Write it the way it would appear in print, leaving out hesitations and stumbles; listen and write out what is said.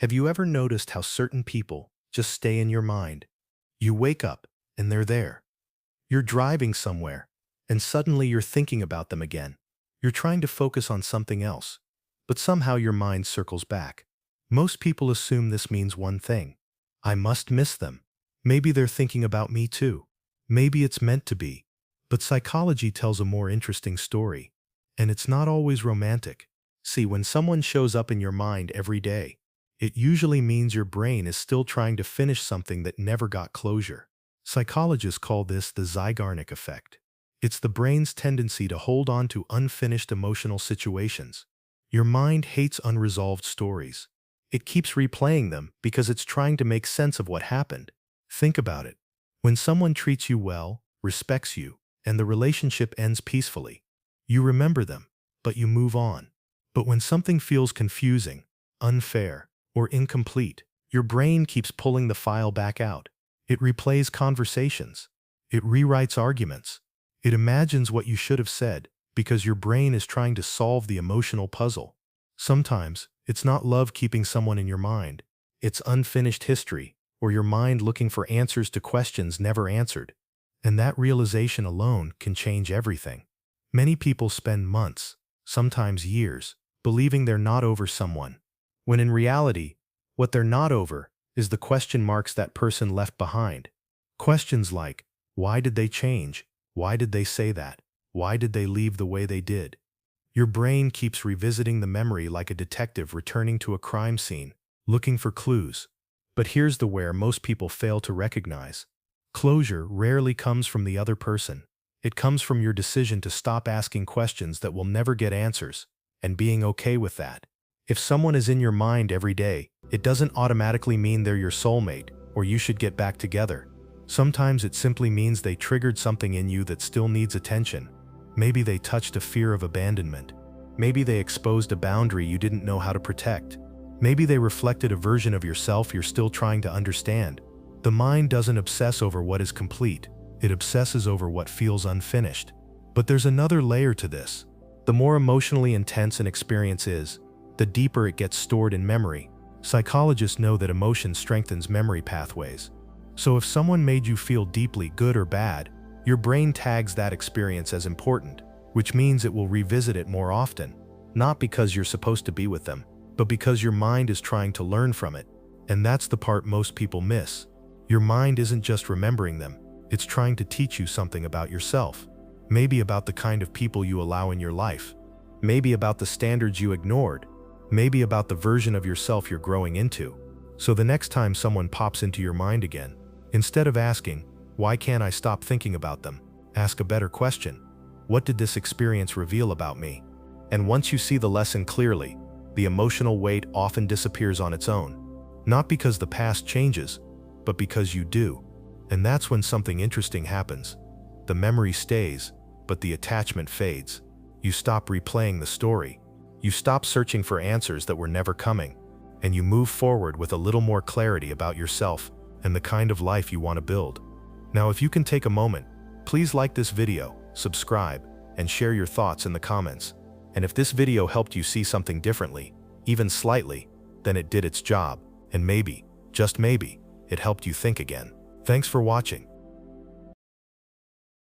Have you ever noticed how certain people just stay in your mind? You wake up and they're there. You're driving somewhere and suddenly you're thinking about them again. You're trying to focus on something else, but somehow your mind circles back. Most people assume this means one thing. I must miss them. Maybe they're thinking about me too. Maybe it's meant to be. But psychology tells a more interesting story. And it's not always romantic. See, when someone shows up in your mind every day, it usually means your brain is still trying to finish something that never got closure. Psychologists call this the Zeigarnik effect. It's the brain's tendency to hold on to unfinished emotional situations. Your mind hates unresolved stories. It keeps replaying them because it's trying to make sense of what happened. Think about it. When someone treats you well, respects you, and the relationship ends peacefully, you remember them, but you move on. But when something feels confusing, unfair, or incomplete, your brain keeps pulling the file back out. It replays conversations. It rewrites arguments. It imagines what you should have said because your brain is trying to solve the emotional puzzle. Sometimes, it's not love keeping someone in your mind. It's unfinished history, or your mind looking for answers to questions never answered. And that realization alone can change everything. Many people spend months, sometimes years, believing they're not over someone, when in reality, what they're not over is the question marks that person left behind. Questions like, why did they change? Why did they say that? Why did they leave the way they did? Your brain keeps revisiting the memory like a detective returning to a crime scene, looking for clues. But here's the where most people fail to recognize. Closure rarely comes from the other person. It comes from your decision to stop asking questions that will never get answers, and being okay with that. If someone is in your mind every day, it doesn't automatically mean they're your soulmate, or you should get back together. Sometimes it simply means they triggered something in you that still needs attention. Maybe they touched a fear of abandonment. Maybe they exposed a boundary you didn't know how to protect. Maybe they reflected a version of yourself you're still trying to understand. The mind doesn't obsess over what is complete. It obsesses over what feels unfinished. But there's another layer to this. The more emotionally intense an experience is, the deeper it gets stored in memory. Psychologists know that emotion strengthens memory pathways. So if someone made you feel deeply, good or bad, your brain tags that experience as important, which means it will revisit it more often, not because you're supposed to be with them, but because your mind is trying to learn from it. And that's the part most people miss. Your mind isn't just remembering them, it's trying to teach you something about yourself. Maybe about the kind of people you allow in your life. Maybe about the standards you ignored. Maybe about the version of yourself you're growing into. So the next time someone pops into your mind again, instead of asking, why can't I stop thinking about them? Ask a better question. What did this experience reveal about me? And once you see the lesson clearly, the emotional weight often disappears on its own. Not because the past changes, but because you do. And that's when something interesting happens. The memory stays, but the attachment fades. You stop replaying the story. You stop searching for answers that were never coming. And you move forward with a little more clarity about yourself and the kind of life you want to build. Now, if you can take a moment, please like this video, subscribe, and share your thoughts in the comments. And if this video helped you see something differently, even slightly, then it did its job, and maybe, just maybe, it helped you think again. Thanks for watching.